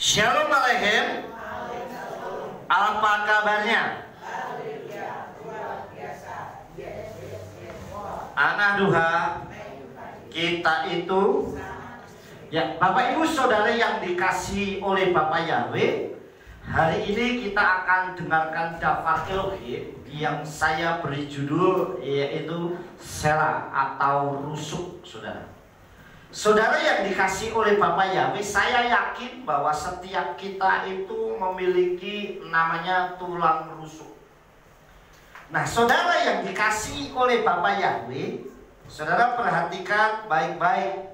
Shalom Aleichem. Apa kabarnya? Anak Duha, kita itu ya Bapak Ibu Saudara yang dikasihi oleh Bapak Yahweh, hari ini kita akan dengarkan Dafar Elohim yang saya beri judul yaitu Selah atau rusuk, saudara. Saudara yang dikasihi oleh Bapak Yahweh, saya yakin bahwa setiap kita itu memiliki namanya tulang rusuk. Nah, saudara yang dikasihi oleh Bapak Yahweh, saudara perhatikan baik-baik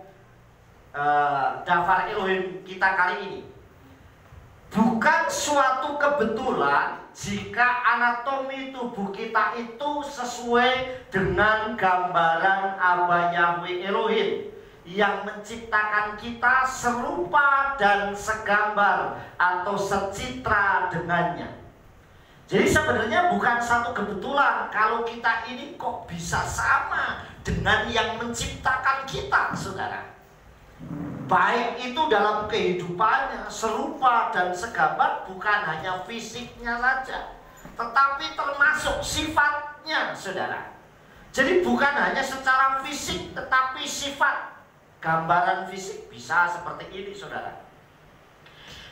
Dafar Elohim kita kali ini. Bukan suatu kebetulan jika anatomi tubuh kita itu sesuai dengan gambaran Abah Yahweh Elohim yang menciptakan kita serupa dan segambar atau secitra dengannya. Jadi sebenarnya bukan satu kebetulan kalau kita ini kok bisa sama dengan yang menciptakan kita, saudara. Baik itu dalam kehidupannya serupa dan segambar, bukan hanya fisiknya saja, tetapi termasuk sifatnya, saudara. Jadi bukan hanya secara fisik, tetapi sifat. Gambaran fisik bisa seperti ini, saudara.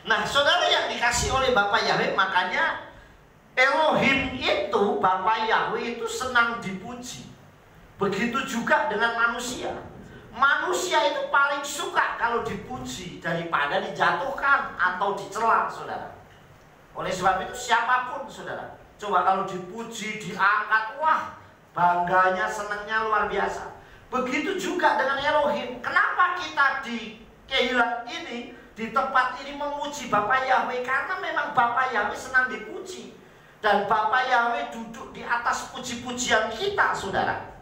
Nah, saudara yang dikasihi oleh Bapak Yahweh, makanya Elohim itu, Bapak Yahweh itu senang dipuji. Begitu juga dengan manusia. Manusia itu paling suka kalau dipuji daripada dijatuhkan atau dicela, saudara. Oleh sebab itu siapapun, saudara, coba kalau dipuji, diangkat, wah, bangganya, senangnya luar biasa. Begitu juga dengan Elohim. Kenapa kita di kehilangan ini, di tempat ini memuji Bapak Yahweh? Karena memang Bapak Yahweh senang dipuji. Dan Bapak Yahweh duduk di atas puji-pujian kita, saudara.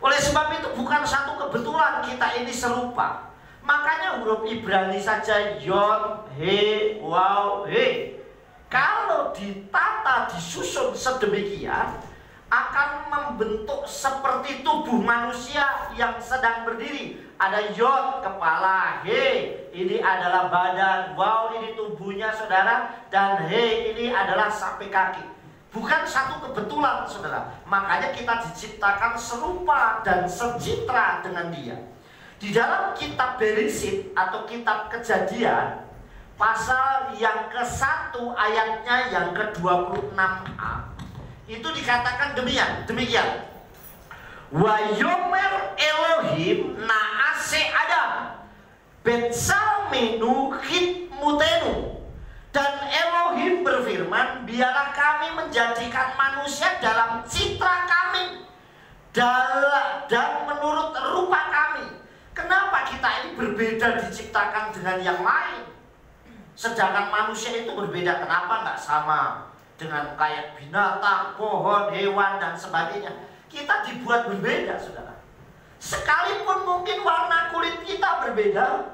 Oleh sebab itu bukan satu kebetulan kita ini serupa. Makanya huruf Ibrani saja Yod, He, Waw, He. Kalau ditata, disusun sedemikian, akan membentuk seperti tubuh manusia yang sedang berdiri. Ada Yod, kepala, He, ini adalah badan, Waw, ini tubuhnya, saudara, dan He, ini adalah sampai kaki. Bukan satu kebetulan, saudara. Makanya kita diciptakan serupa dan secitra dengan dia. Di dalam kitab Bereshit atau kitab Kejadian, pasal yang ke-1 ayatnya yang ke-26a, itu dikatakan demikian. Wa yomer Elohim naase Adam betsalmenu hitmutenu. Dan Elohim berfirman, biarlah kami menjadikan manusia dalam citra kami dan menurut rupa kami. Kenapa kita ini berbeda diciptakan dengan yang lain? Sedangkan manusia itu berbeda, kenapa nggak sama dengan kayak binatang, pohon, hewan, dan sebagainya? Kita dibuat berbeda, saudara. Sekalipun mungkin warna kulit kita berbeda,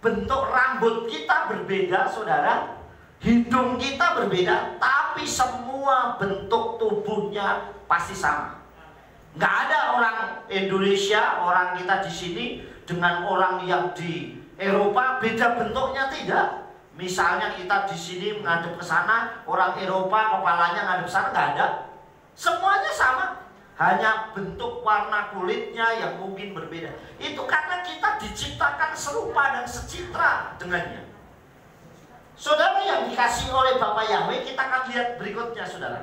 bentuk rambut kita berbeda, saudara, hidung kita berbeda, tapi semua bentuk tubuhnya pasti sama. Nggak ada orang Indonesia, orang kita di sini dengan orang yang di Eropa beda bentuknya, tidak. Misalnya kita di sini menghadap ke sana, orang Eropa kepalanya menghadap ke sana, nggak ada. Semuanya sama, hanya bentuk warna kulitnya yang mungkin berbeda. Itu karena kita diciptakan serupa dan secitra dengannya. Saudara yang dikasihi oleh Bapak Yahweh, kita akan lihat berikutnya, saudara.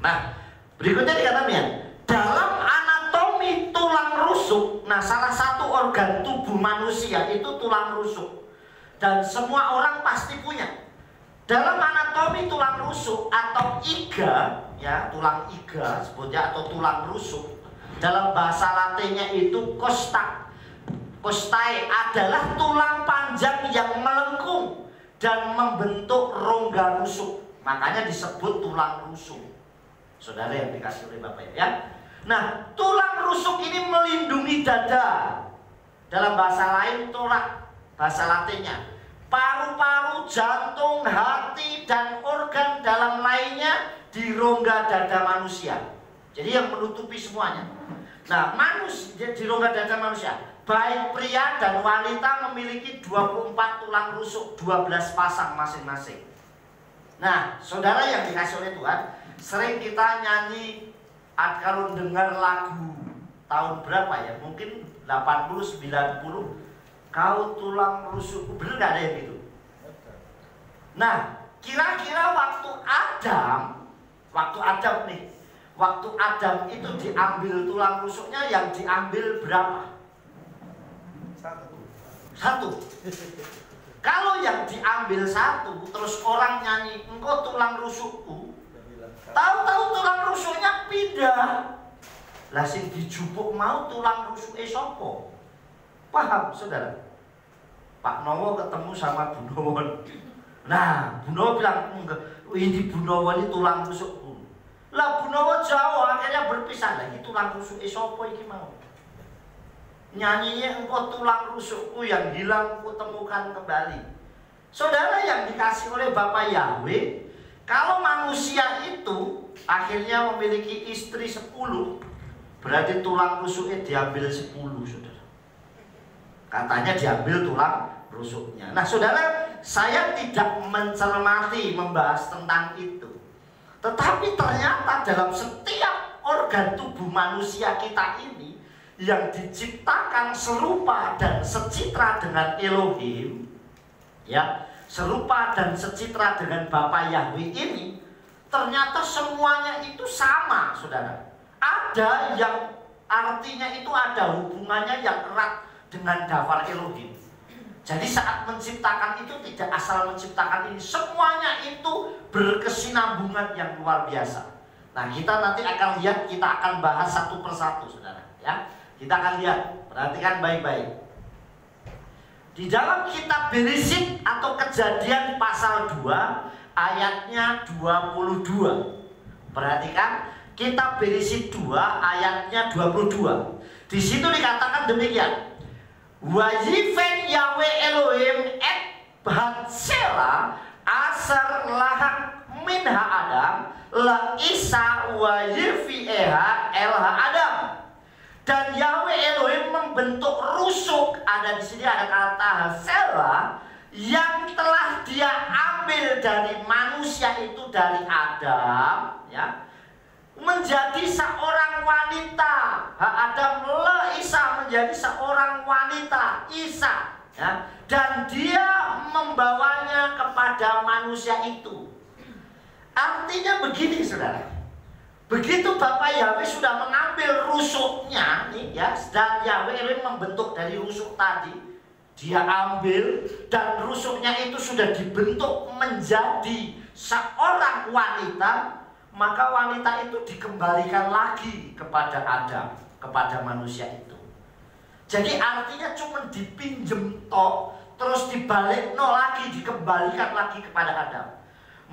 Nah, berikutnya dikatakan dalam anatomi tulang rusuk. Nah, salah satu organ tubuh manusia itu tulang rusuk. Dan semua orang pasti punya. Dalam anatomi tulang rusuk atau iga, ya, tulang iga sebutnya, atau tulang rusuk, dalam bahasa Latinnya itu costa. Costae adalah tulang panjang yang melengkung dan membentuk rongga rusuk. Makanya disebut tulang rusuk. Saudara yang dikasih oleh Bapak ya. Nah, tulang rusuk ini melindungi dada. Dalam bahasa lain thorax, bahasa Latinnya. Paru-paru, jantung, hati, dan organ dalam lainnya di rongga dada manusia. Jadi yang menutupi semuanya. Nah, manusia di rongga dada manusia. baik pria dan wanita memiliki 24 tulang rusuk, 12 pasang masing-masing. Nah, saudara yang dikasih oleh Tuhan, sering kita nyanyi kalau dengar lagu tahun berapa ya, mungkin 80, 90, kau tulang rusukku, bener gak ada yang gitu? Nah, kira-kira waktu Adam itu diambil tulang rusuknya, yang diambil berapa? Satu. Kalau yang diambil satu, terus orang nyanyi, engkau tulang rusukku, tahu-tahu tulang rusuknya pindah. Lah sing dijupuk mau tulang rusuknya sopo? Paham saudara? Pak Nowo ketemu sama Bu Nowo. Nah, Bu Nowo bilang, ini Bu Nowo ini tulang rusukku. Lah Bu Nowo jauh, akhirnya berpisah. Lagi tulang rusuknya sopo iki mau? Nyanyinya, engkau tulang rusukku yang hilang ku temukan kembali. Saudara yang dikasih oleh Bapak Yahweh, kalau manusia itu akhirnya memiliki istri 10, berarti tulang rusuknya diambil 10, saudara. Katanya diambil tulang rusuknya. Nah saudara, saya tidak mencermati membahas tentang itu, tetapi ternyata dalam setiap organ tubuh manusia kita ini yang diciptakan serupa dan secitra dengan Elohim, ya, serupa dan secitra dengan Bapa Yahweh ini, ternyata semuanya itu sama, saudara. Ada yang artinya itu ada hubungannya yang erat dengan daftar Elohim. Jadi saat menciptakan itu tidak asal menciptakan ini, semuanya itu berkesinambungan yang luar biasa. Nah, kita nanti akan lihat, kita akan bahas satu persatu, saudara, ya. Kita akan lihat, perhatikan baik-baik. Di dalam kitab Bereshit atau Kejadian pasal 2 ayatnya 22. Perhatikan, kitab Bereshit 2 ayatnya 22. Di situ dikatakan demikian. Wa yifen Yahweh Elohim et Batsela asar lahak minha Adam la isa wa yifi eha elha Adam. Dan Yahweh Elohim membentuk rusuk, ada di sini ada kata Hasela, yang telah dia ambil dari manusia itu, dari Adam, ya, menjadi seorang wanita. Adam le Isa menjadi seorang wanita, Isa, ya, dan dia membawanya kepada manusia itu. Artinya begini, saudara. Begitu Bapak Yahweh sudah mengambil rusuknya nih, ya, dan Yahweh Elohim membentuk dari rusuk tadi, dia ambil dan rusuknya itu sudah dibentuk menjadi seorang wanita, maka wanita itu dikembalikan lagi kepada Adam, kepada manusia itu. Jadi artinya cuma dipinjem toh, terus dibalik lagi, dikembalikan lagi kepada Adam.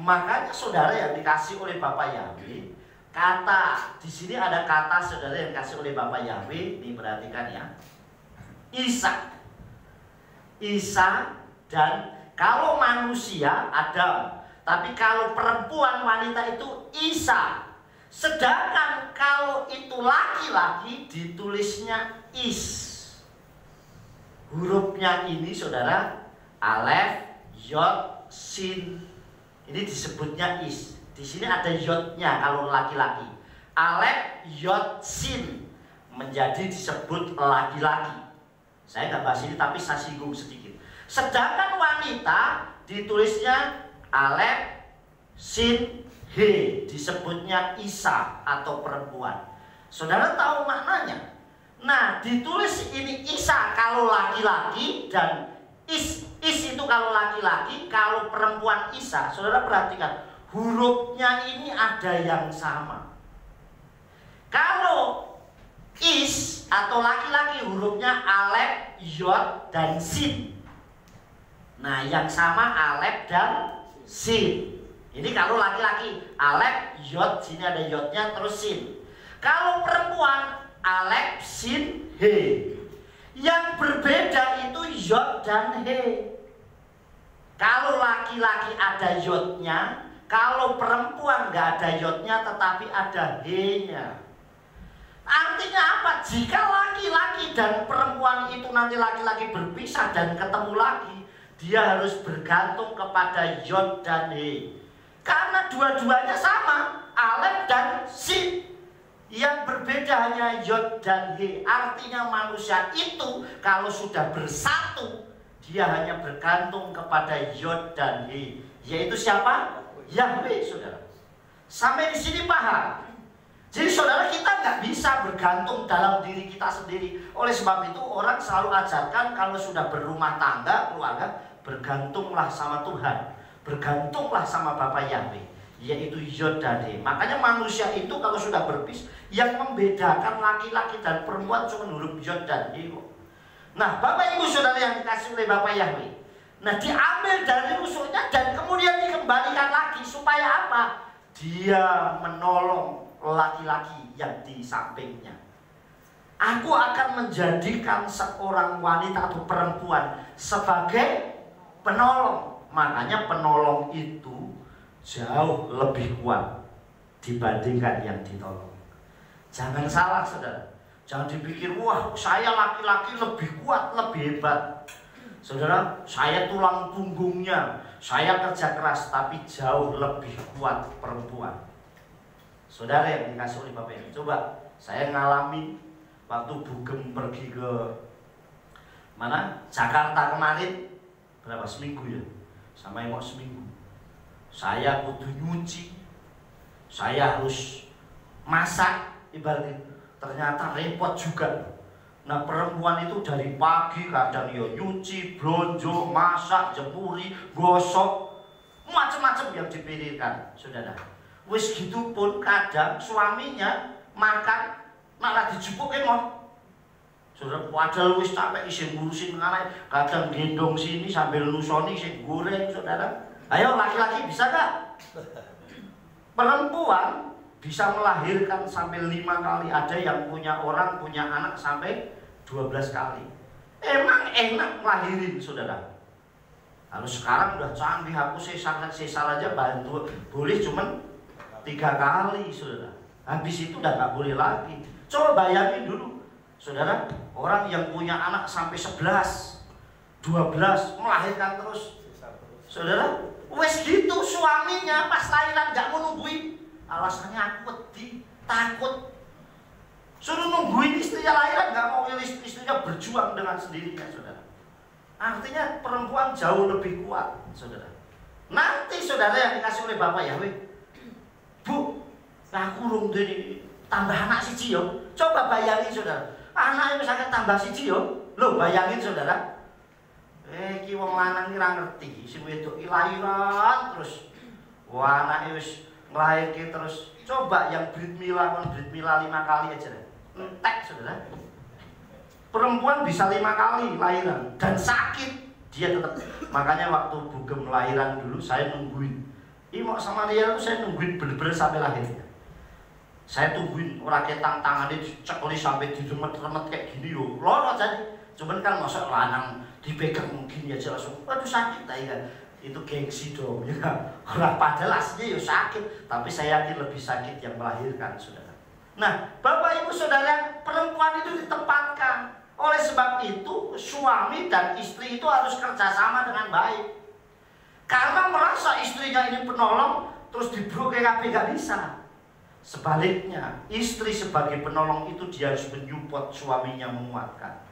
Makanya saudara yang dikasih oleh Bapak Yahweh, kata di sini ada kata, saudara, yang dikasih oleh Bapak Yahweh, diperhatikan ya, Isa. Isa, dan kalau manusia Adam, tapi kalau perempuan wanita itu Isa. Sedangkan kalau itu laki-laki ditulisnya Is. Hurufnya ini, saudara, Alef, Yod, Sin. Ini disebutnya Is. Di sini ada yodnya kalau laki-laki. Alef, yod, sin menjadi disebut laki-laki. Saya nggak bahas ini, tapi saya singgung sedikit. Sedangkan wanita ditulisnya Alef, sin, he, disebutnya Isa atau perempuan. Saudara tahu maknanya? Nah, ditulis ini Isa kalau laki-laki dan Is itu kalau laki-laki, kalau perempuan Isa. Saudara perhatikan, hurufnya ini ada yang sama. Kalau Is atau laki-laki hurufnya Alef, Yod, dan Sin. Nah, yang sama Alef dan Sin. Ini kalau laki-laki, Alef, Yod, sini ada Yodnya, terus Sin. Kalau perempuan, Alef, Sin, He. Yang berbeda itu Yod dan He. Kalau laki-laki ada Yodnya, kalau perempuan nggak ada yodnya tetapi ada he-nya. Artinya apa? Jika laki-laki dan perempuan itu nanti laki-laki berpisah dan ketemu lagi, dia harus bergantung kepada Yod dan He. Karena dua-duanya sama, Alef dan Sin. Yang berbeda hanya Yod dan He. Artinya manusia itu kalau sudah bersatu, dia hanya bergantung kepada Yod dan He. Yaitu siapa? Yahweh, saudara. Sampai di sini paham? Jadi saudara, kita nggak bisa bergantung dalam diri kita sendiri. Oleh sebab itu orang selalu ajarkan kalau sudah berumah tangga, keluarga, bergantunglah sama Tuhan. Bergantunglah sama Bapa Yahweh, yaitu Yod dan He. Makanya manusia itu kalau sudah berpisah, yang membedakan laki-laki dan perempuan cuma huruf Yod dan He. Nah, Bapak Ibu Saudara yang dikasih oleh Bapa Yahweh, nah diambil dari rusuknya dan kemudian dikembalikan lagi supaya apa? Dia menolong laki-laki yang di sampingnya. Aku akan menjadikan seorang wanita atau perempuan sebagai penolong. Makanya penolong itu jauh lebih kuat dibandingkan yang ditolong. Jangan salah, saudara. Jangan dipikir, wah saya laki-laki lebih kuat, lebih hebat. Saudara, saya tulang punggungnya, saya kerja keras, tapi jauh lebih kuat perempuan. Saudara yang dikasih oleh Bapak Ibu, coba saya ngalami waktu Bugem pergi ke mana? Jakarta kemarin, berapa seminggu ya? Sampai mau seminggu. Saya kudu nyuci, saya harus masak, ibaratnya ternyata repot juga. Nah perempuan itu dari pagi kadang ya nyuci, blonjo, masak, jemuri, gosok, macam-macam yang dipikirkan, saudara. Wis gitu pun kadang suaminya makan malah dijupuk emoh. Saudara, padahal wis capek isin ngurusin anak, kadang gendong sini sambil nusoni isin goreng, saudara. Ayo laki-laki bisa gak? Perempuan bisa melahirkan sampai 5 kali. Ada yang punya orang punya anak sampai 12 kali. Emang enak melahirin, saudara. Lalu sekarang udah canggih, aku sesar aja bantu boleh cuman 3 kali, saudara. Habis itu udah gak boleh lagi. Coba bayangin dulu, saudara, orang yang punya anak sampai 11, 12 melahirkan terus, saudara. Wes gitu suaminya pas lahiran gak mau nungguin, alasannya aku wedi, takut. Suruh nungguin istrinya lahiran, gak mau, istrinya berjuang dengan sendirinya, saudara. Artinya perempuan jauh lebih kuat, saudara. Nanti saudara yang dikasih oleh Bapak Yahweh, Bu, aku urung duwe tambah anak siji yo. Coba bayangin saudara, anaknya misalkan tambah siji yo. Loh bayangin saudara, ki wong lanang ki ra ngerti, sing wedok ki lahiran terus. Wah, anake wis nglairke terus. Coba yang Brit Mila 5 kali aja deh. Entek saudara. Perempuan bisa 5 kali lahiran dan sakit, dia tetap. Makanya waktu Bugem lahiran dulu saya nungguin. Imok sama dia tuh saya nungguin bener-bener sampai lahirnya. Saya tungguin orang ketang tangannya cekli sampai diremet-remet kayak gini yo. Loro jadi. Cuman kan masa lanang dipegang gini aja langsung, aduh sakit ya. Itu gengsi dong ya. Orang padahal aslinya ya sakit, tapi saya yakin lebih sakit yang melahirkan, saudara. Nah, Bapak Ibu Saudara, perempuan itu ditempatkan. Oleh sebab itu, suami dan istri itu harus kerjasama dengan baik. Karena merasa istrinya ini penolong, terus dibroke kabeh gak bisa. Sebaliknya, istri sebagai penolong itu dia harus menyupport suaminya menguatkan.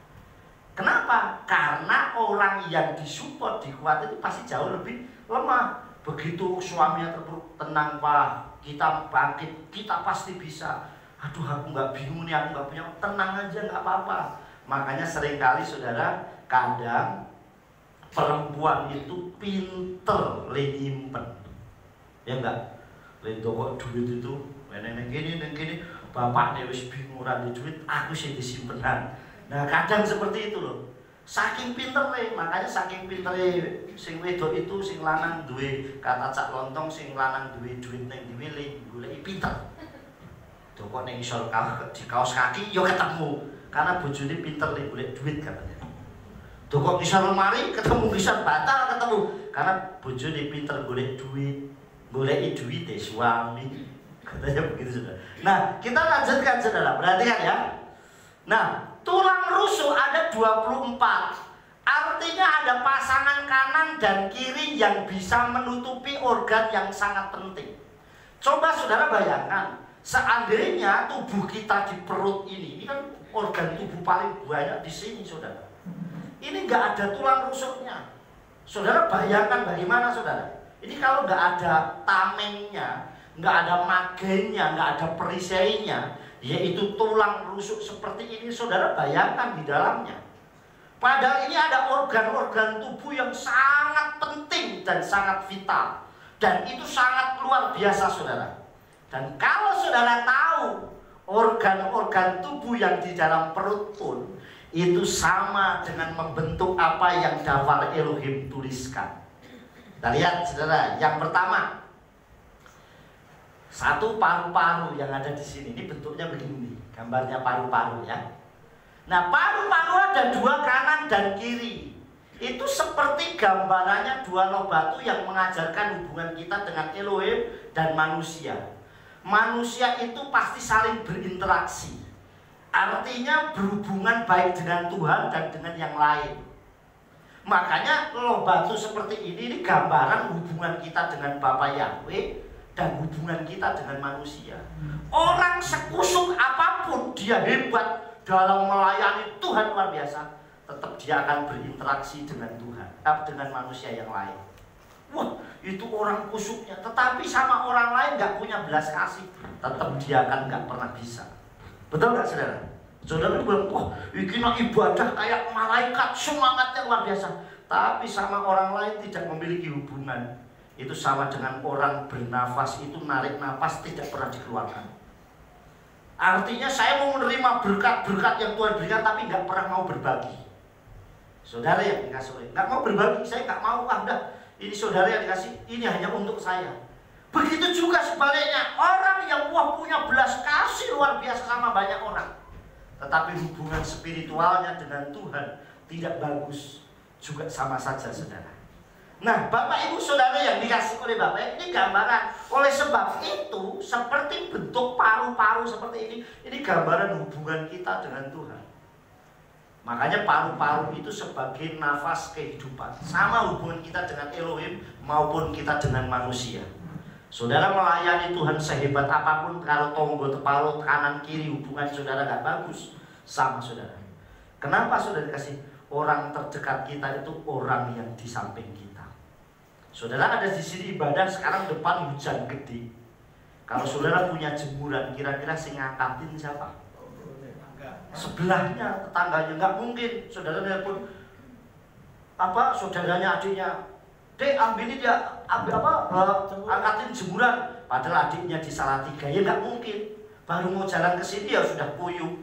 Kenapa? Karena orang yang disupport, dikuatin itu pasti jauh lebih lemah. Begitu suaminya terpuruk, tenang Pak, kita bangkit, kita pasti bisa. Aduh aku nggak bingung nih, aku nggak punya, tenang aja nggak apa-apa. Makanya seringkali saudara, kadang perempuan itu pinter le nyimpen, ya enggak? Le toko duit itu, neng gini, bapaknya wis bingung di duit, aku sih disimpenan. Nah kadang seperti itu loh, saking pinter nih, makanya saking pinter sing wedok itu sing lanang duwe kata cak lontong, sing lanang duwe duit neng diwili, golek pinter. Toko neng isor di kaos kaki, yo ketemu, karena bojone pinter nih golek duit katanya. Toko isor lemari ketemu, isor batal ketemu, karena bojone pinter golek duit, golek duit suami. Katanya begitu saudara. Nah, kita lanjutkan saudara, perhatikan ya. Nah, tulang rusuk ada 24. Artinya ada pasangan kanan dan kiri yang bisa menutupi organ yang sangat penting. Coba saudara bayangkan, seandainya tubuh kita di perut ini kan organ tubuh paling banyak di sini saudara. Ini nggak ada tulang rusuknya. Saudara bayangkan bagaimana saudara? Ini kalau nggak ada tamengnya, nggak ada magenya, nggak ada perisainya, yaitu tulang rusuk seperti ini, saudara bayangkan di dalamnya. Padahal ini ada organ-organ tubuh yang sangat penting dan sangat vital. Dan itu sangat luar biasa saudara. Dan kalau saudara tahu organ-organ tubuh yang di dalam perut pun itu sama dengan membentuk apa yang Daftar Elohim tuliskan. Kita lihat saudara, yang pertama, satu paru-paru yang ada di sini. Ini bentuknya begini, gambarnya paru-paru ya. Nah, paru-paru ada dua, kanan dan kiri. Itu seperti gambarannya dua loh batu yang mengajarkan hubungan kita dengan Elohim dan manusia. Manusia itu pasti saling berinteraksi. Artinya berhubungan baik dengan Tuhan dan dengan yang lain. Makanya loh batu seperti ini gambaran hubungan kita dengan Bapa Yahweh dan hubungan kita dengan manusia. Orang sekusuk apapun dia hebat dalam melayani Tuhan luar biasa, tetap dia akan berinteraksi dengan Tuhan, dengan manusia yang lain. Wah, itu orang kusuknya, tetapi sama orang lain nggak punya belas kasih, tetap dia akan nggak pernah bisa. Betul nggak saudara? Saudara bilang, wah, ini ibadah kayak malaikat, semangatnya luar biasa. Tapi sama orang lain tidak memiliki hubungan. Itu sama dengan orang bernafas, itu narik nafas tidak pernah dikeluarkan. Artinya saya mau menerima berkat-berkat yang Tuhan berikan, tapi nggak pernah mau berbagi. Saudara yang dikasih, nggak mau berbagi, saya nggak mau, udah. Ini saudara yang dikasih, ini hanya untuk saya. Begitu juga sebaliknya, orang yang punya belas kasih luar biasa sama banyak orang, tetapi hubungan spiritualnya dengan Tuhan tidak bagus, juga sama saja saudara. Nah, Bapak Ibu Saudara yang dikasih oleh Bapak, ini gambaran. Oleh sebab itu, seperti bentuk paru-paru seperti ini gambaran hubungan kita dengan Tuhan. Makanya paru-paru itu sebagai nafas kehidupan. Sama hubungan kita dengan Elohim maupun kita dengan manusia. Saudara melayani Tuhan sehebat apapun, kalau tombol paru kanan kiri hubungan saudara gak bagus, sama saudara. Kenapa saudara dikasih? Orang terdekat kita itu orang yang di samping kita. Saudara ada di sini ibadah, sekarang depan hujan gede. Kalau saudara punya jemuran, kira-kira sing ngangkatin siapa? Sebelahnya, tetangganya. Nggak mungkin saudara nelpon saudaranya, adiknya, Dek ambil ini dia, angkatin jemuran. Padahal adiknya di Salatiga, ya nggak mungkin. Baru mau jalan ke sini ya sudah puyuh.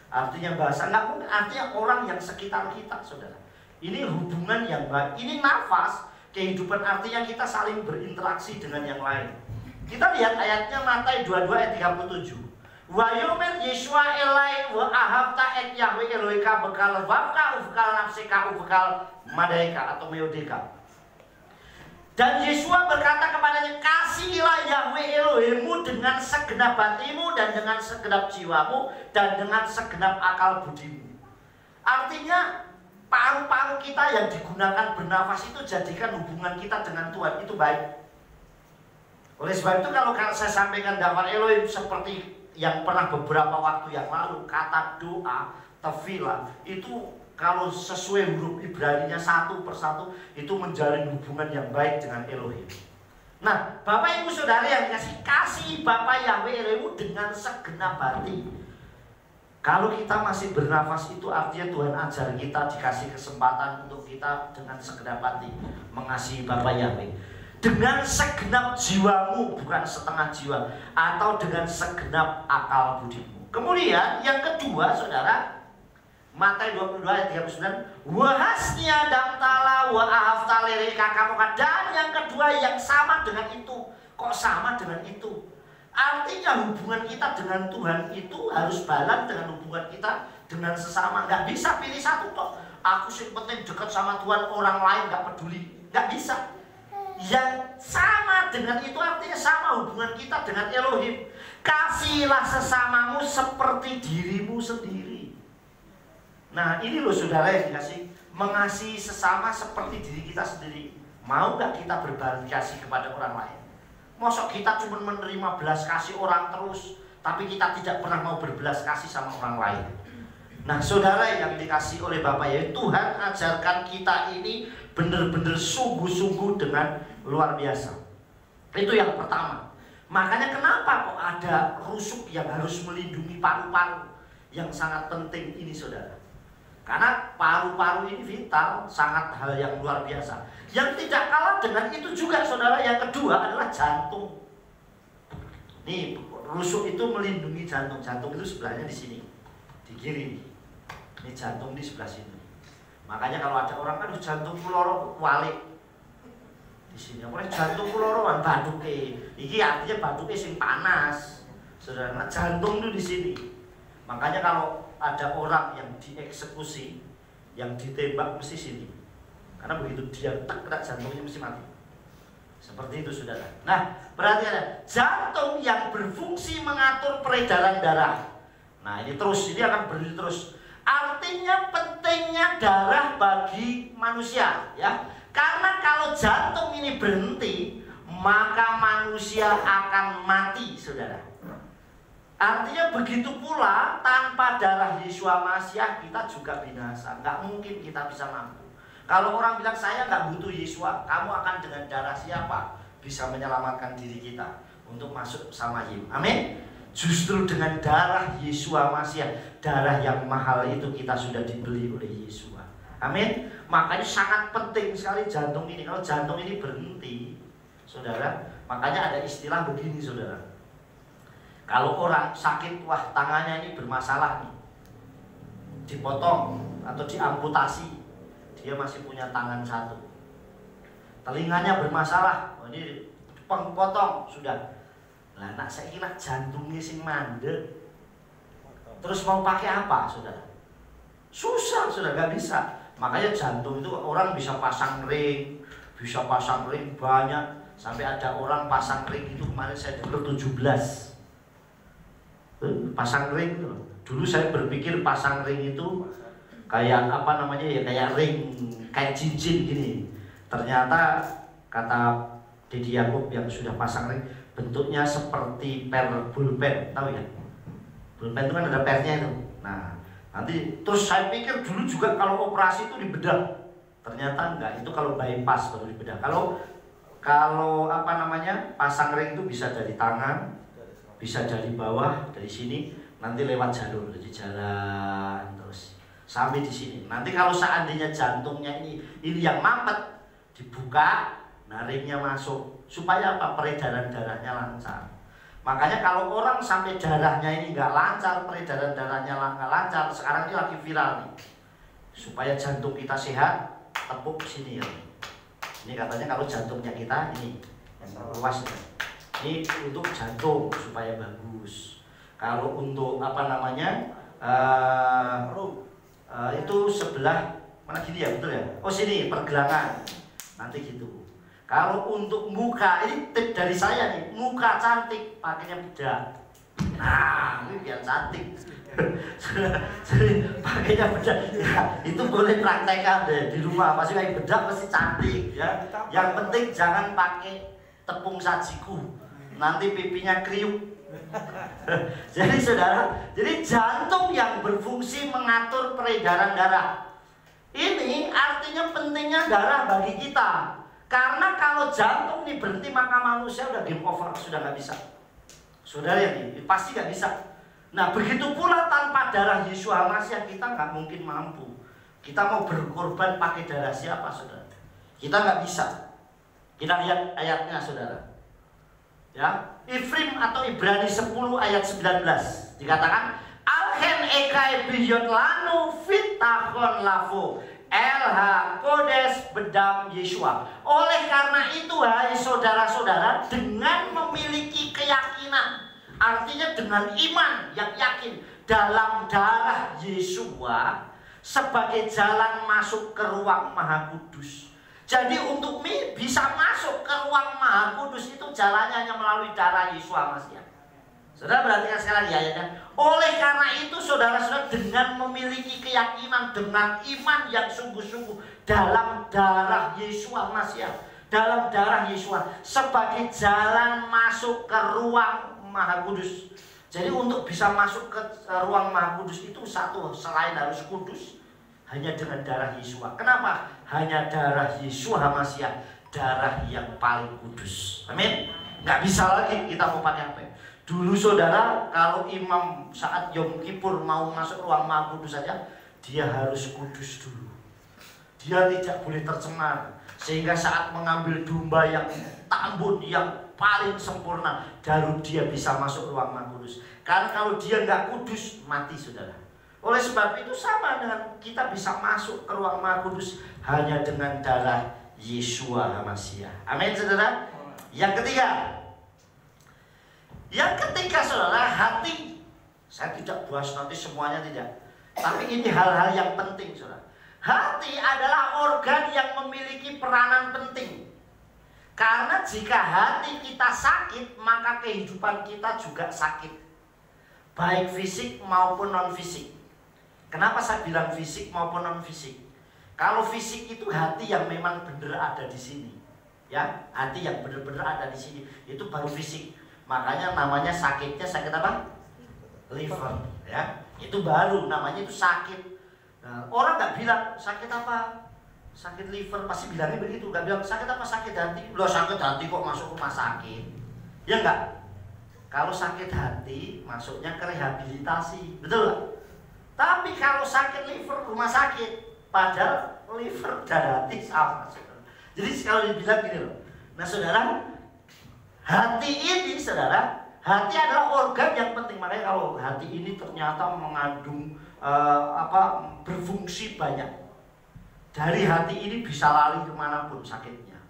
Artinya bahasa nggak mungkin. Artinya orang yang sekitar kita saudara. Ini hubungan yang baik. Ini nafas kehidupan, artinya kita saling berinteraksi dengan yang lain. Kita lihat ayatnya Matius 22 ayat 37. Wa yomer Yeshua elai wa ahabta et Yahweh Elohika bekal wafka ufkal nafsika ufkal madaika atau meodeka. Dan Yeshua berkata kepadanya, kasihilah Yahweh Elohimmu dengan segenap hatimu dan dengan segenap jiwamu dan dengan segenap akal budimu. Artinya paru-paru kita yang digunakan bernafas itu jadikan hubungan kita dengan Tuhan itu baik. Oleh sebab itu kalau saya sampaikan Daftar Elohim seperti yang pernah beberapa waktu yang lalu, kata doa, tefilah, itu kalau sesuai huruf Ibrani-nya satu persatu itu menjalin hubungan yang baik dengan Elohim. Nah, Bapak Ibu Saudara yang dikasih, kasih Bapak Yahweh Elohim dengan segenap hati. Kalau kita masih bernafas itu artinya Tuhan ajar kita, dikasih kesempatan untuk kita dengan segenap hati mengasihi Bapak Yahweh. Dengan segenap jiwamu, bukan setengah jiwa, atau dengan segenap akal budimu. Kemudian yang kedua saudara, Matius 22 ayat 39, wahasnya damtala wa ahaftalere kakamuka. Dan yang kedua yang sama dengan itu. Kok sama dengan itu? Artinya hubungan kita dengan Tuhan itu harus balan dengan hubungan kita dengan sesama. Gak bisa pilih satu kok. Aku sih penting dekat sama Tuhan, orang lain gak peduli. Gak bisa. Yang sama dengan itu artinya sama hubungan kita dengan Elohim. Kasihilah sesamamu seperti dirimu sendiri. Nah ini loh saudara yang dikasih, mengasihi sesama seperti diri kita sendiri. Mau gak kita berbagi kasih kepada orang lain? Mosok kita cuma menerima belas kasih orang terus, tapi kita tidak pernah mau berbelas kasih sama orang lain. Nah saudara yang dikasih oleh Bapak ya, Tuhan ajarkan kita ini benar-benar sungguh-sungguh dengan luar biasa. Itu yang pertama. Makanya kenapa kok ada rusuk yang harus melindungi paru-paru, yang sangat penting ini saudara. Karena paru-paru ini vital, sangat hal yang luar biasa. Yang tidak kalah dengan itu juga saudara, yang kedua adalah jantung. Nih, rusuk itu melindungi jantung. Jantung itu sebelahnya di sini, di kiri. Ini jantung di sebelah sini. Makanya kalau ada orang kan jantung loro walik di sini. Apa jantung loroan baduke. Iki artinya baduke sing panas. Saudara, nah, jantung itu di sini. Makanya kalau ada orang yang dieksekusi, yang ditembak mesti sini. Karena begitu dia tak kena jantungnya mesti mati. Seperti itu saudara. Nah perhatikan, jantung yang berfungsi mengatur peredaran darah. Nah ini terus, ini akan berhenti terus. Artinya pentingnya darah bagi manusia ya. Karena kalau jantung ini berhenti, maka manusia akan mati saudara. Artinya begitu pula tanpa darah Yeshua Masiah kita juga binasa. Nggak mungkin kita bisa mampu. Kalau orang bilang saya nggak butuh Yeshua, kamu akan dengan darah siapa bisa menyelamatkan diri kita untuk masuk sama Him. Amin. Justru dengan darah Yeshua Masiah, darah yang mahal itu kita sudah dibeli oleh Yeshua. Amin. Makanya sangat penting sekali jantung ini. Kalau jantung ini berhenti, saudara, makanya ada istilah begini saudara. Kalau orang sakit, wah tangannya ini bermasalah nih, dipotong atau diamputasi, dia masih punya tangan satu. Telinganya bermasalah, oh ini potong sudah. Lah nak saya kira jantungnya sing mandek. Terus mau pakai apa saudara? Susah sudah, nggak bisa. Makanya jantung itu orang bisa pasang ring, banyak. Sampai ada orang pasang ring itu kemarin saya dengar 17. Pasang ring itu. Dulu saya berpikir pasang ring itu kayak apa namanya ya, kayak ring, kayak cincin gini. Ternyata kata Dedi Yakub yang sudah pasang ring, bentuknya seperti per pulpen, tahu ya? Pulpen itu kan ada pernya itu. Nah, nanti terus saya pikir dulu juga kalau operasi itu dibedah. Ternyata enggak, itu kalau bypass baru dibedah. Kalau apa namanya? Pasang ring itu bisa dari tangan, bisa dari bawah, dari sini, nanti lewat jalur, jadi jalan terus sampai di sini. Nanti kalau seandainya jantungnya ini yang mampet, dibuka, nah ringnya masuk, supaya apa? Peredaran darahnya lancar. Makanya kalau orang sampai darahnya ini nggak lancar, peredaran darahnya nggak lancar, sekarang ini lagi viral nih. Supaya jantung kita sehat, tepuk sini ya. Ini katanya kalau jantungnya kita ini yang luas nih. Ini untuk jantung supaya bagus. Kalau untuk apa namanya itu sebelah mana gini ya, betul ya? Oh sini pergelangan nanti gitu. Kalau untuk muka ini tip dari saya nih, muka cantik pakainya bedak. Nah ini biar cantik. Pakainya bedak ya, itu boleh praktekkan deh di rumah. Pasti kayak bedak pasti cantik ya. Yang penting jangan pakai tepung sajiku. Nanti pipinya kriuk. Jadi saudara, jadi jantung yang berfungsi mengatur peredaran darah. Ini artinya pentingnya darah bagi kita. Karena kalau jantung ini berhenti, maka manusia udah game over, sudah nggak bisa. Saudara ini pasti nggak bisa. Nah begitu pula tanpa darah Yeshua Masiah kita nggak mungkin mampu. Kita mau berkorban pakai darah siapa saudara? Kita nggak bisa. Kita lihat ayatnya saudara. Ya, Ifrim atau Ibrani 10 ayat 19 dikatakan Alhen ekai biyot lanu fitahon lafo elha kodes bedam Yeshua. Oleh karena itu hai saudara-saudara, dengan memiliki keyakinan, artinya dengan iman yang yakin dalam darah Yeshua sebagai jalan masuk ke ruang Maha Kudus. Jadi untuk bisa masuk ke ruang Maha Kudus itu jalannya hanya melalui darah Yeshua Mashiach. Saudara perhatikan sekali lagi ayatnya. Oleh karena itu saudara-saudara, dengan memiliki keyakinan, dengan iman yang sungguh-sungguh dalam darah Yeshua Mashiach, dalam darah Yeshua sebagai jalan masuk ke ruang Maha Kudus. Jadi untuk bisa masuk ke ruang Maha Kudus itu satu, selain harus kudus, hanya dengan darah Yeshua. Kenapa? Hanya darah Yeshua Mashiach, darah yang paling kudus. Amin. Nggak bisa lagi kita mau pakai apa. Dulu saudara, kalau imam saat Yom Kippur mau masuk ruang Maha Kudus saja, dia harus kudus dulu. Dia tidak boleh tercemar. Sehingga saat mengambil domba yang tambun, yang paling sempurna, baru dia bisa masuk ruang Maha Kudus. Karena kalau dia nggak kudus, mati saudara. Oleh sebab itu sama dengan kita bisa masuk ke ruang Maha Kudus hanya dengan darah Yeshua HaMashiach. Amin saudara. Yang ketiga saudara, hati. Saya tidak bahas nanti semuanya, tidak. Tapi ini hal-hal yang penting saudara. Hati adalah organ yang memiliki peranan penting. Karena jika hati kita sakit, maka kehidupan kita juga sakit. Baik fisik maupun non-fisik. Kenapa saya bilang fisik maupun non-fisik? Kalau fisik itu hati yang memang benar ada di sini. Ya, hati yang benar-benar ada di sini. Itu baru fisik. Makanya namanya sakitnya sakit apa? Liver. Ya, itu baru namanya itu sakit. Nah, orang nggak bilang sakit apa, sakit liver, pasti bilangnya begitu. Nggak bilang sakit apa, sakit hati. Loh, sakit hati kok masuk rumah sakit? Ya enggak. Kalau sakit hati masuknya ke rehabilitasi, betul nggak? Tapi kalau sakit liver rumah sakit, padahal liver dan hati sama. Jadi kalau dibilang gini loh. Nah saudara, hati ini saudara, hati adalah organ yang penting. Makanya kalau hati ini ternyata mengandung berfungsi banyak. Dari hati ini bisa lari kemanapun sakitnya.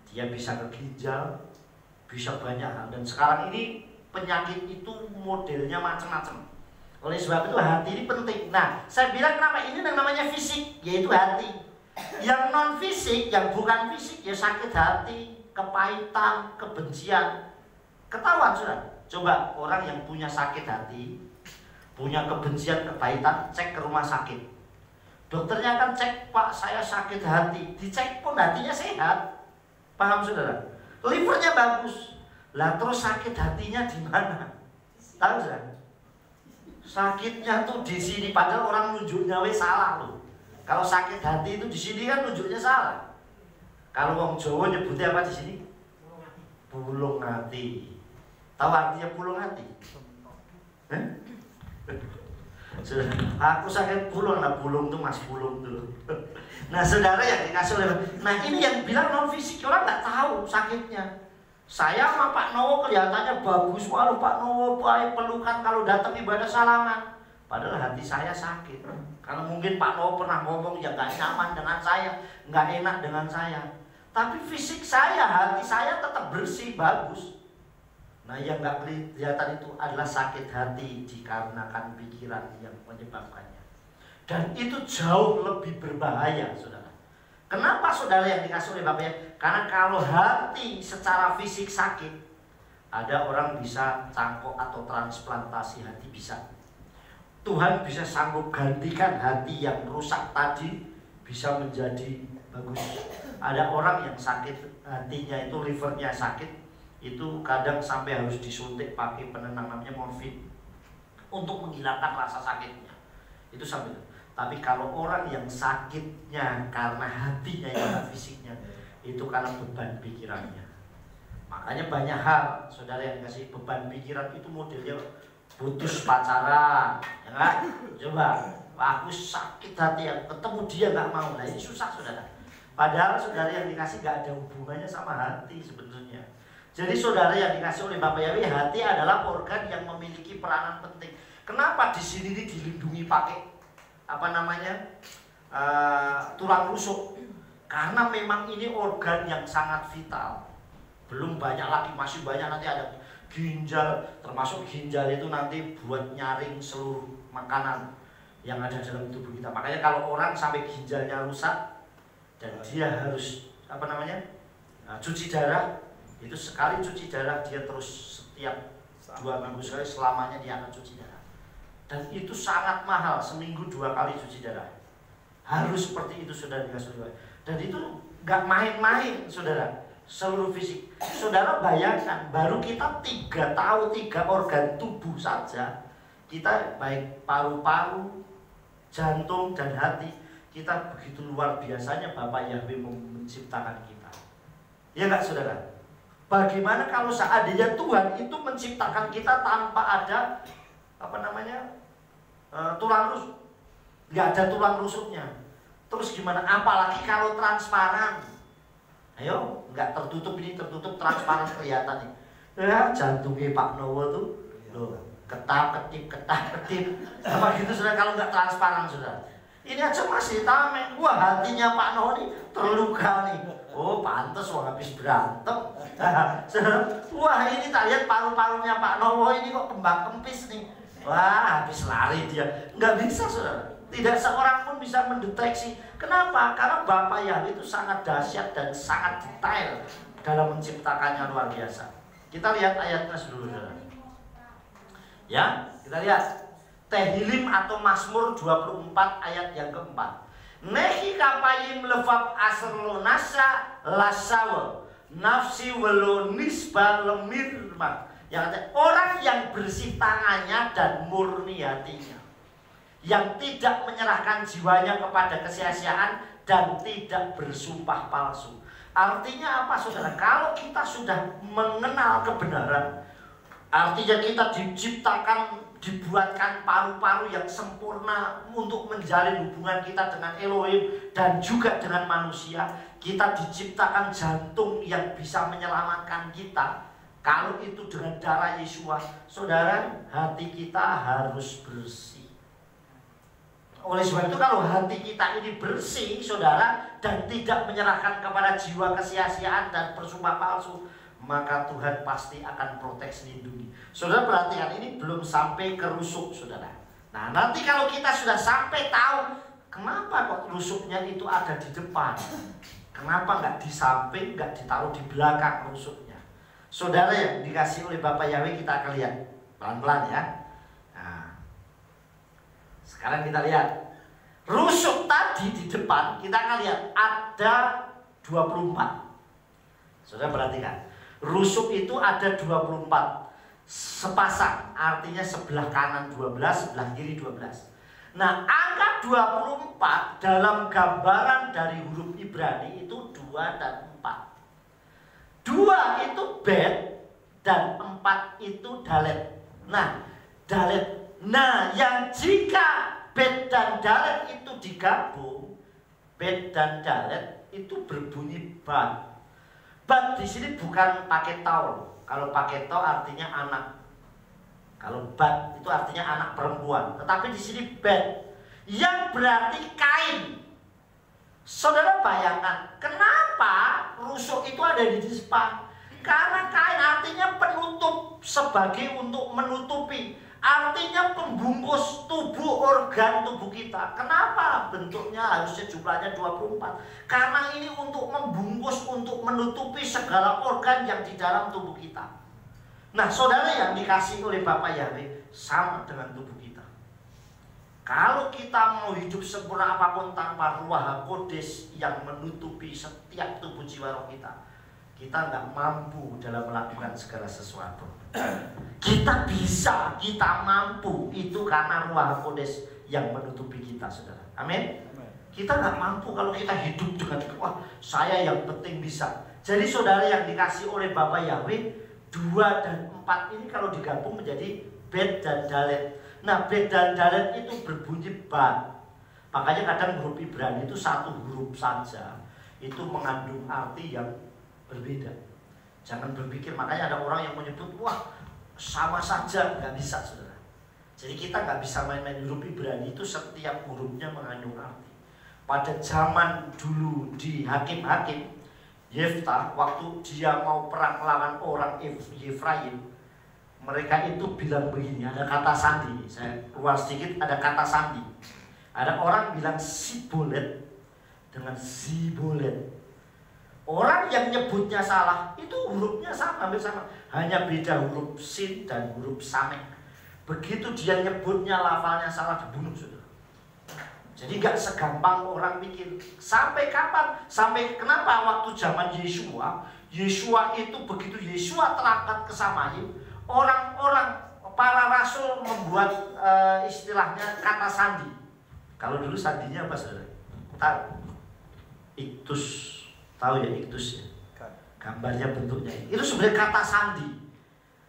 Dia bisa ke ginjal, bisa banyak hal. Dan sekarang ini penyakit itu modelnya macam-macam. Oleh sebab itu hati ini penting. Nah, saya bilang kenapa ini yang namanya fisik, yaitu hati. Yang non fisik, yang bukan fisik, ya sakit hati, kepahitan, kebencian. Ketahuan sudah. Coba orang yang punya sakit hati, punya kebencian, kepahitan, cek ke rumah sakit. Dokternya kan cek, Pak saya sakit hati. Dicek pun hatinya sehat. Paham saudara? Livernya bagus. Lah terus sakit hatinya di mana? Tahu saudara? Sakitnya tuh di sini. Padahal orang nunjuknya salah loh. Kalau sakit hati itu di sini kan nunjuknya salah. Kalau wong Jawa nyebutnya apa di sini? Bulung hati. Tahu artinya bulung hati? Saudara, aku sakit bulung, nah bulung tuh mas bulung dulu. Nah saudara yang dikasih oleh, nah ini yang bilang non fisik, orang nggak tahu sakitnya. Saya sama Pak Nowo kelihatannya bagus, walau Pak Nowo baik pelukan kalau datang ibadah salaman. Padahal hati saya sakit. Karena mungkin Pak Nowo pernah ngomong ya nggak nyaman dengan saya, nggak enak dengan saya. Tapi fisik saya, hati saya tetap bersih, bagus. Nah yang nggak kelihatan itu adalah sakit hati dikarenakan pikiran yang menyebabkannya. Dan itu jauh lebih berbahaya saudara. Kenapa saudara yang dikasih oleh Bapaknya? Karena kalau hati secara fisik sakit, ada orang bisa cangkok atau transplantasi hati bisa. Tuhan bisa sanggup gantikan hati yang rusak tadi bisa menjadi bagus. Ada orang yang sakit hatinya itu livernya sakit, itu kadang sampai harus disuntik pakai penenang namanya morfin untuk menghilangkan rasa sakitnya. Itu sampai. Tapi kalau orang yang sakitnya karena hatinya bukan fisiknya, itu karena beban pikirannya. Makanya banyak hal saudara yang kasih beban pikiran itu modelnya putus pacaran, ya kan? Coba, aku sakit hati yang ketemu dia nggak mau, nah ini susah saudara. Padahal saudara yang dikasih nggak ada hubungannya sama hati sebenarnya. Jadi saudara yang dikasih oleh Bapak Yahweh, hati adalah organ yang memiliki peranan penting. Kenapa di sini ini dilindungi pakai tulang rusuk? Karena memang ini organ yang sangat vital. Belum banyak lagi, masih banyak nanti ada ginjal, termasuk ginjal itu nanti buat nyaring seluruh makanan yang ada dalam tubuh kita. Makanya kalau orang sampai ginjalnya rusak dan dia harus Nah, cuci darah itu sekali cuci darah dia terus setiap 2 minggu sekali selamanya dia akan cuci darah. Dan itu sangat mahal, seminggu 2 kali cuci darah. Harus seperti itu saudara-saudara. Dan itu nggak main-main saudara. Seluruh fisik. Saudara bayangkan, baru kita 3 organ tubuh saja. Kita baik paru-paru, jantung dan hati, kita begitu luar biasanya Bapak Yahweh menciptakan kita. Ya enggak saudara? Bagaimana kalau seandainya Tuhan itu menciptakan kita tanpa ada tulang rusuk? Nggak ada tulang rusuknya. Terus gimana? Apalagi kalau transparan. Ayo, nggak tertutup, ini tertutup, transparan kelihatan nih. Ya, jantungnya Pak Nowo tuh, loh, ketap-ketip. Apa gitu saudara kalau nggak transparan saudara? Ini aja masih tameng. Wah, hatinya Pak Nowo nih terluka nih. Oh, pantes wah habis berantem. Wah, ini tak lihat paru-parunya Pak Nowo ini kok kembang kempis nih. Wah, habis lari dia. Nggak bisa saudara. Tidak seorang pun bisa mendeteksi. Kenapa? Karena Bapa Yahweh itu sangat dahsyat dan sangat detail dalam menciptakannya, luar biasa. Kita lihat ayatnya dulu saudara. Ya, kita lihat Tehillim atau Mazmur 24 ayat yang keempat. Nehi kapayim levab asrlo nasa lasawa nafsi welo nisba lemirma. Yang kata, orang yang bersih tangannya dan murni hatinya, yang tidak menyerahkan jiwanya kepada kesia-siaan dan tidak bersumpah palsu. Artinya apa saudara? Kalau kita sudah mengenal kebenaran, artinya kita diciptakan, dibuatkan paru-paru yang sempurna untuk menjalin hubungan kita dengan Elohim dan juga dengan manusia. Kita diciptakan jantung yang bisa menyelamatkan kita. Kalau itu dengan darah Yesua, saudara, hati kita harus bersih. Oleh sebab itu kalau hati kita ini bersih saudara, dan tidak menyerahkan kepada jiwa kesia-siaan dan bersumpah palsu, maka Tuhan pasti akan proteksi, lindungi. Saudara perhatikan, ini belum sampai ke rusuk saudara. Nah nanti kalau kita sudah sampai tahu kenapa kok rusuknya itu ada di depan, kenapa nggak di samping, nggak ditaruh di belakang rusuknya. Saudara yang dikasih oleh Bapak Yahweh, kita akan lihat pelan-pelan ya. Sekarang kita lihat rusuk tadi di depan, kita akan lihat ada 24. Saudara perhatikan, rusuk itu ada 24 sepasang, artinya sebelah kanan 12, sebelah kiri 12. Nah, angka 24 dalam gambaran dari huruf Ibrani itu 2 dan 4. 2 itu bet dan 4 itu dalet. Nah, dalet. Nah, yang jika bet dan dalet itu digabung, bet dan dalet itu berbunyi bat. Bat di sini bukan pakai tau. Kalau pakai tau artinya anak. Kalau bat itu artinya anak perempuan. Tetapi di sini bet, yang berarti kain. Saudara bayangkan, kenapa rusuk itu ada di depan? Karena kain artinya penutup, sebagai untuk menutupi. Artinya pembungkus tubuh, organ tubuh kita. Kenapa bentuknya harusnya jumlahnya 24? Karena ini untuk membungkus, untuk menutupi segala organ yang di dalam tubuh kita. Nah saudara yang dikasih oleh Bapa Yahweh sama dengan tubuh kita. Kalau kita mau hidup sempurna apapun tanpa Ruach HaKodes yang menutupi setiap tubuh jiwa roh kita, kita nggak mampu dalam melakukan segala sesuatu. Kita bisa, kita mampu, itu karena Ruach HaKodes yang menutupi kita, saudara. Amin. Kita nggak mampu kalau kita hidup dengan wah saya yang penting bisa. Jadi saudara yang dikasih oleh Bapa Yahweh, 2 dan 4 ini kalau digabung menjadi bet dan dalet. Nah bet dan dalet itu berbunyi bat. Makanya kadang huruf Ibrani itu 1 huruf saja itu mengandung arti yang berbeda. Jangan berpikir, makanya ada orang yang menyebut wah sama saja, nggak bisa saudara. Jadi kita nggak bisa main-main. Huruf Ibrani itu setiap hurufnya mengandung arti. Pada zaman dulu di Hakim-Hakim, Yeftah waktu dia mau perang melawan orang Efraim, mereka itu bilang begini, ada kata sandi. Saya keluar sedikit, ada kata sandi. Ada orang bilang Sibolet dengan Zibolet. Orang yang nyebutnya salah itu hurufnya sama, hampir sama, hanya beda huruf sin dan huruf samek. Begitu dia nyebutnya lafalnya salah, dibunuh sudah. Jadi nggak segampang orang pikir. Sampai kapan? Sampai kenapa waktu zaman Yesua itu begitu Yesua terangkat ke Samayim, orang-orang para rasul membuat istilahnya kata sandi. Kalau dulu sandinya apa saudara? Tahu? Iktus, tahu ya iktus ya? Gambarnya bentuknya. Itu sebenarnya kata sandi.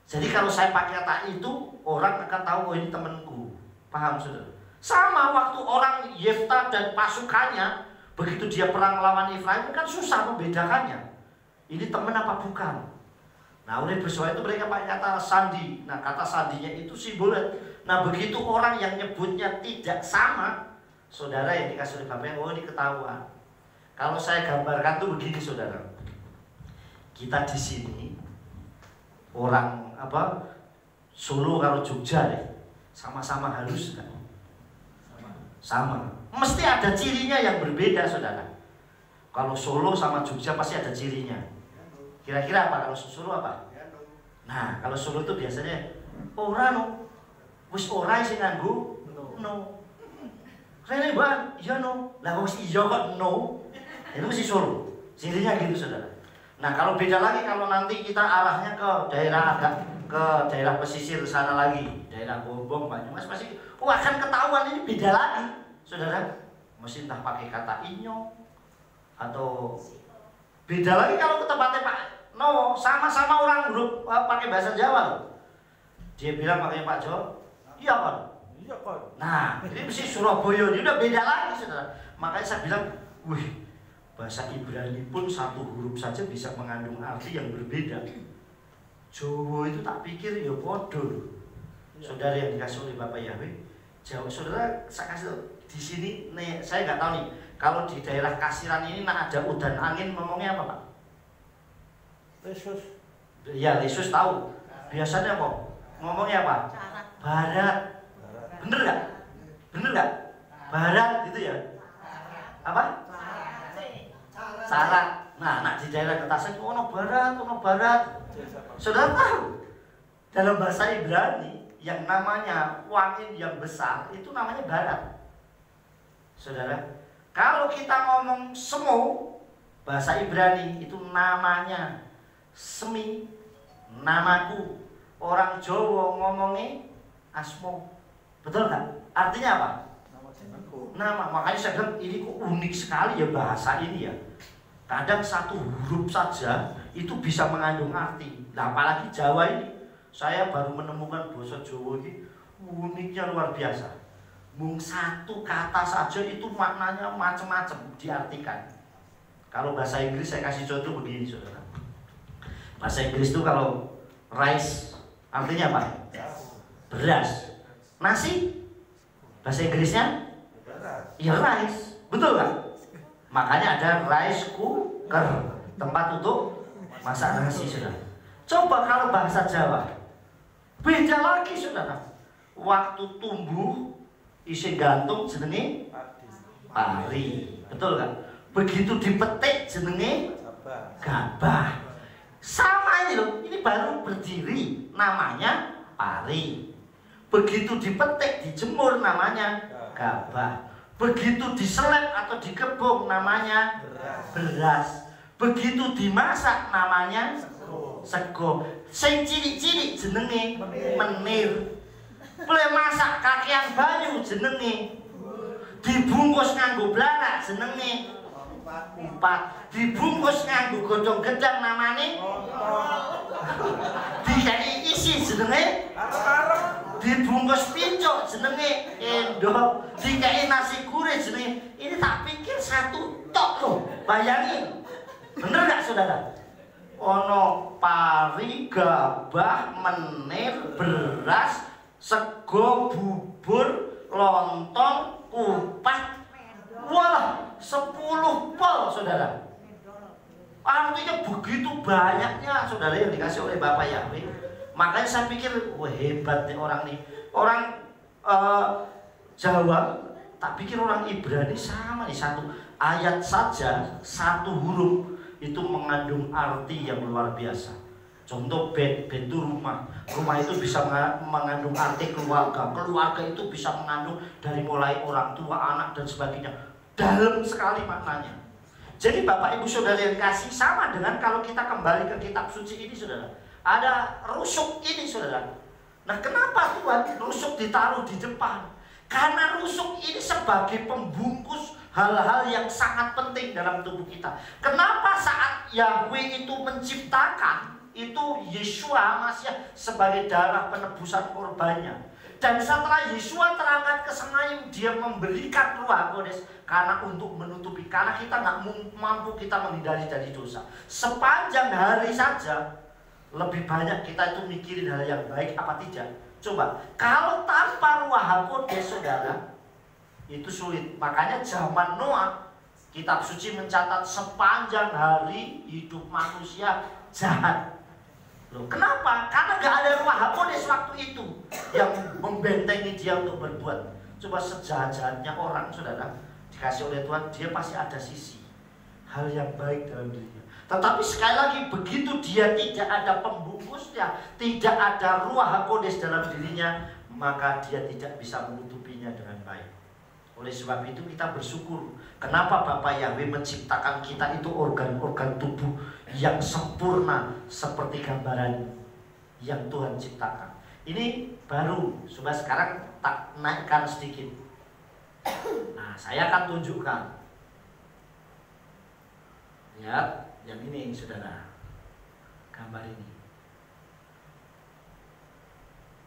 Jadi kalau saya pakai kata itu, orang akan tahu oh ini temanku. Paham saudara? Sama waktu orang Yefta dan pasukannya, begitu dia perang lawan Efraim kan susah membedakannya. Ini teman apa bukan? Nah oleh bersuara itu mereka pakai kata sandi. Nah kata sandinya itu simbolnya. Nah begitu orang yang nyebutnya tidak sama, saudara yang dikasih oleh Bapak, oh ini ketahuan. Kalau saya gambarkan tuh begini saudara. Kita di sini orang apa Solo kalau Jogja ya, sama-sama halus kan? Sama. Mesti ada cirinya yang berbeda saudara. Kalau Solo sama Jogja pasti ada cirinya. Kira-kira apa kalau Solo apa? Nah kalau Solo itu biasanya ora no, wis ora sing nganggo no. Rene ban, iya no. Lah wis iya kok no. Itu mesti Solo. Cirinya gitu saudara. Nah kalau beda lagi kalau nanti kita arahnya ke daerah agak ke daerah pesisir sana lagi, daerah Gombong, Banyumas pasti akan ketahuan ini beda lagi, saudara. Mesti entah pakai kata inyo atau beda lagi kalau ke tempatnya Pak No, sama-sama orang huruf pakai bahasa Jawa loh. Dia bilang pakai Pak Jo, iya kan? Iya kan. Nah ini mesti Surabaya, ini udah beda lagi, saudara. Makanya saya bilang, wih. Bahasa Ibrani pun satu huruf saja bisa mengandung arti yang berbeda. Jawa itu tak pikir ya podo loh. Saudara yang dikasih oleh Bapak Yahweh, Jawa saudara saya kasih di sini nih, saya nggak tahu nih kalau di daerah Kasiran ini nah ada udan angin ngomongnya apa Pak? Lesus. Ya Lesus tahu. Biasanya kok ngomongnya apa? Barat. Bener nggak? Bener nggak? Barat gitu ya? Apa? Sarat. Nah, di daerah Ketasen ono barat. Saudara tahu? Dalam bahasa Ibrani yang namanya wangin yang besar itu namanya barat. Saudara, kalau kita ngomong semu bahasa Ibrani itu namanya semi, namaku. Orang Jawa ngomongnya asmo. Betul nggak? Artinya apa? Nama. Makanya saya bilang ini kok unik sekali ya bahasa ini ya. Kadang satu huruf saja itu bisa mengandung arti. Nah, apalagi Jawa ini, saya baru menemukan bahasa Jawa ini uniknya luar biasa. Mung satu kata saja itu maknanya macam-macam diartikan. Kalau bahasa Inggris saya kasih contoh begini, saudara. Bahasa Inggris itu kalau rice artinya apa? Beras. Nasi bahasa Inggrisnya? Ya rice. Betul kan? Makanya ada rice cooker, tempat untuk masak nasi, saudara. Coba kalau bahasa Jawa, beda lagi, saudara. Waktu tumbuh, isi gantung jenenge pari, betul kan? Begitu dipetik jenenge gabah. Sama ini loh, ini baru berdiri, namanya pari. Begitu dipetik, dijemur namanya gabah. Begitu diselep atau dikebung namanya beras. Begitu dimasak namanya sego. Sing cilik-cilik jenenge menir. Boleh masak kakean banyu jenenge. Dibungkus nganggo blarak jenenge umpat. Dibungkus nganggo godhong gedang namane dikai isi jenenge dibungkus pincuk jenenge endok, dikai nasi gurih jenenge. Ini tak pikir satu tok loh, bayangin. Bener gak saudara? Ono pari, gabah, menir, beras, sego, bubur, lontong, kupat. Wah, 10 pol saudara. Artinya begitu banyaknya saudara yang dikasih oleh Bapak Yahweh. Makanya saya pikir, wah hebat nih orang nih. Orang Jawa, tak pikir orang Ibrani sama nih, satu ayat saja, satu huruf itu mengandung arti yang luar biasa. Contoh bed itu rumah itu bisa mengandung arti keluarga. Keluarga itu bisa mengandung dari mulai orang tua, anak dan sebagainya. Dalam sekali maknanya. Jadi Bapak Ibu Saudara yang kasih, sama dengan kalau kita kembali ke kitab suci ini saudara. Ada rusuk ini saudara. Nah kenapa Tuhan rusuk ditaruh di depan? Karena rusuk ini sebagai pembungkus hal-hal yang sangat penting dalam tubuh kita. Kenapa saat Yahweh itu menciptakan, itu Yeshua Masih sebagai darah penebusan korbannya. Dan setelah Yeshua terangkat ke Sengayim, dia memberikan Ruach Kodes karena untuk menutupi, karena kita nggak mampu kita menghindari dari dosa. Sepanjang hari saja lebih banyak kita itu mikirin hal yang baik apa tidak. Coba, kalau tanpa Ruach Kodes saudara, itu sulit. Makanya zaman Noah, kitab suci mencatat sepanjang hari hidup manusia jahat. Loh, kenapa? Karena gak ada Ruach Kodes waktu itu yang membentengi dia untuk berbuat. Coba sejahat-jahatnya orang saudara, dikasih oleh Tuhan, dia pasti ada sisi hal yang baik dalam dirinya. Tetapi sekali lagi, begitu dia tidak ada pembungkusnya, tidak ada Ruach Kodes dalam dirinya, maka dia tidak bisa menutupinya dengan baik. Oleh sebab itu kita bersyukur. Kenapa Bapak Yahweh menciptakan kita itu organ-organ tubuh yang sempurna seperti gambaran yang Tuhan ciptakan. Ini baru, coba sekarang tak naikkan sedikit. Nah, saya akan tunjukkan. Lihat, yang ini saudara, gambar ini.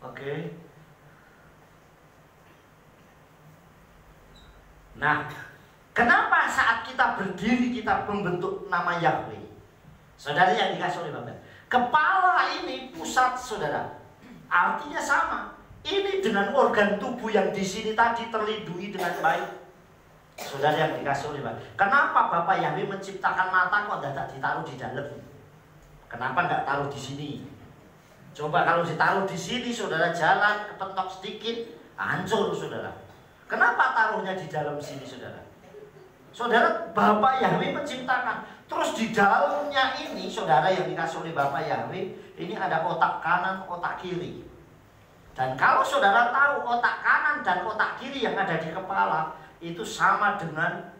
Oke. Nah, kenapa saat kita berdiri kita membentuk nama Yahweh? Saudara yang dikasih oleh Bapak, kepala ini pusat saudara, artinya sama. Ini dengan organ tubuh yang di sini tadi terlindungi dengan baik. Saudara yang dikasih oleh Bapak, kenapa Bapak Yahweh menciptakan mata kok tidak ditaruh di dalam? Kenapa nggak taruh di sini? Coba kalau ditaruh di sini, saudara jalan kepentok sedikit, hancur saudara. Kenapa taruhnya di dalam sini saudara? Saudara, Bapak Yahweh menciptakan. Terus di dalamnya ini saudara yang dikasih oleh Bapak Yahweh, ini ada otak kanan, otak kiri. Dan kalau saudara tahu otak kanan dan otak kiri yang ada di kepala, itu sama dengan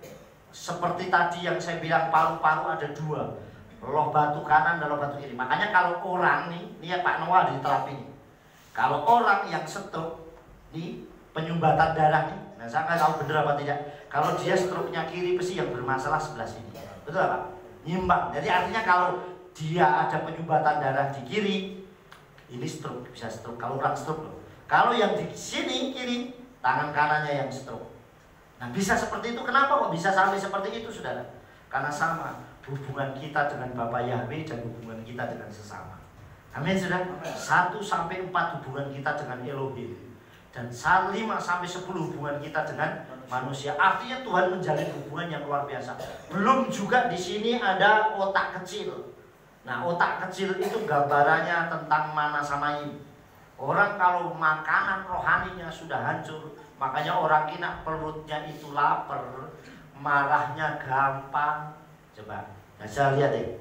seperti tadi yang saya bilang paru-paru ada dua. Loh batu kanan dan loh batu kiri. Makanya kalau orang nih ya Pak Noah diterapin. Kalau orang yang stroke nih, penyumbatan darah nih, nah saya nggak tahu benar apa tidak. Kalau dia stroke-nya kiri pasti yang bermasalah sebelah sini, betul Pak? Nyimbang. Jadi artinya kalau dia ada penyumbatan darah di kiri, ini stroke, bisa stroke. Kalau orang stroke loh. Kalau yang di sini kiri, tangan kanannya yang stroke. Nah bisa seperti itu. Kenapa kok bisa sampai seperti itu saudara? Karena sama hubungan kita dengan Bapak Yahweh dan hubungan kita dengan sesama. Amin saudara. 1 sampai 4 hubungan kita dengan Elohim. Dan 5 sampai 10 hubungan kita dengan manusia. Artinya Tuhan menjalin hubungan yang luar biasa. Belum juga di sini ada otak kecil. Nah, otak kecil itu gambarannya tentang mana Samaim. Orang kalau makanan rohaninya sudah hancur, makanya orang kena perutnya itu lapar, marahnya gampang. Coba, saya lihat deh.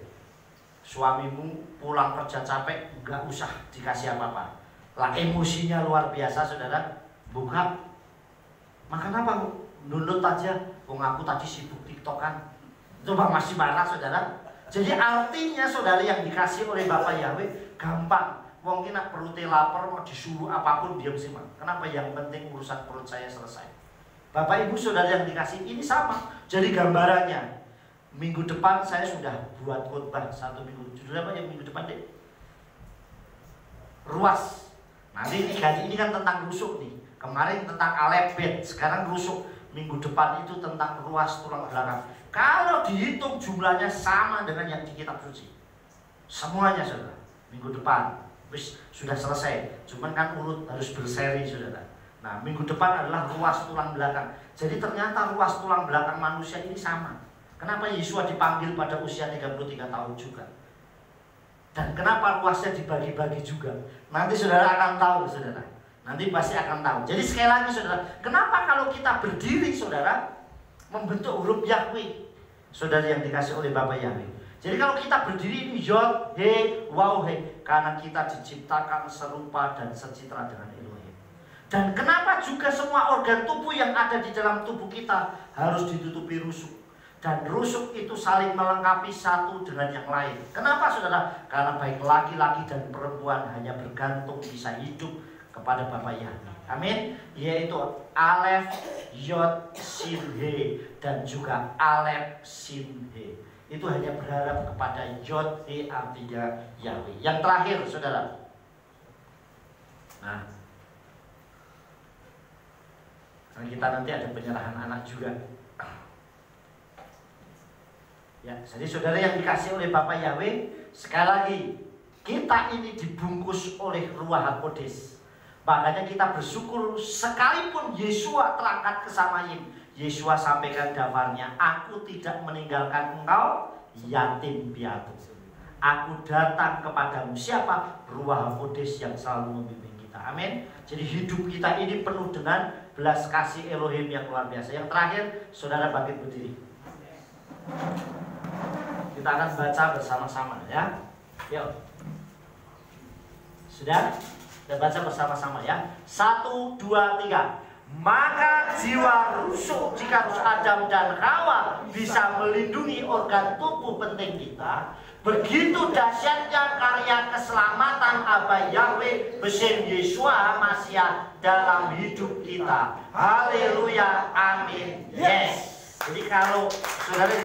Suamimu pulang kerja capek, nggak usah dikasih apa-apa. Lah emosinya luar biasa saudara, bukan makan apa bu? Nundut aja, aku tadi sibuk tiktokan. Coba masih marah saudara. Jadi artinya saudara yang dikasih oleh Bapak Yahweh gampang. Mungkin nak perutnya lapar mau disuruh apapun dia mesti makan. Kenapa? Yang penting urusan perut saya selesai. Bapak Ibu saudara yang dikasih ini sama. Jadi gambarannya minggu depan saya sudah buat khotbah 1 minggu. Judulnya apa ya minggu depan deh? Ruas. Nanti ini kan tentang rusuk nih. Kemarin tentang alefbet, sekarang rusuk. Minggu depan itu tentang ruas tulang belakang. Kalau dihitung jumlahnya sama dengan yang di kitab suci. Semuanya saudara. Minggu depan sudah selesai. Cuman kan urut harus berseri saudara. Nah minggu depan adalah ruas tulang belakang. Jadi ternyata ruas tulang belakang manusia ini sama. Kenapa Yeshua dipanggil pada usia 33 tahun juga? Dan kenapa ruasnya dibagi-bagi juga? Nanti saudara akan tahu saudara. Nanti pasti akan tahu. Jadi sekali lagi saudara, kenapa kalau kita berdiri saudara membentuk huruf Yahweh, saudara yang dikasih oleh Bapak Yahweh. Jadi kalau kita berdiri ini Yod, He, Waw, He, karena kita diciptakan serupa dan secitra dengan Elohim. Dan kenapa juga semua organ tubuh yang ada di dalam tubuh kita harus ditutupi rusuk. Dan rusuk itu saling melengkapi satu dengan yang lain. Kenapa saudara? Karena baik laki-laki dan perempuan hanya bergantung bisa hidup kepada Bapa Yahweh. Amin. Yaitu Alef, Yod, Sin, He, dan juga Alef, Sin, He. Itu hanya berharap kepada Yod, He, artinya Yahweh. Yang terakhir saudara, nah, kita nanti ada penyerahan anak juga. Ya, jadi saudara yang dikasih oleh Bapa Yahweh, sekali lagi kita ini dibungkus oleh Ruach HaKodes. Makanya kita bersyukur sekalipun Yesua terangkat ke Samayim, Yesua sampaikan dafarnya, aku tidak meninggalkan engkau yatim piatu. Aku datang kepadamu. Siapa? Ruach HaKodes yang selalu membimbing kita. Amin. Jadi hidup kita ini penuh dengan belas kasih Elohim yang luar biasa. Yang terakhir, saudara bangkit berdiri. Kita akan baca bersama-sama ya. Yuk. Sudah? Kita baca bersama-sama ya. 1, 2, 3. Maka jiwa rusuk jika Adam dan Hawa bisa melindungi organ tubuh penting kita, begitu dahsyatnya karya keselamatan Abba Yahweh besin Yesua Masiah dalam hidup kita. Haleluya, amin. Yes. Jadi kalau saudara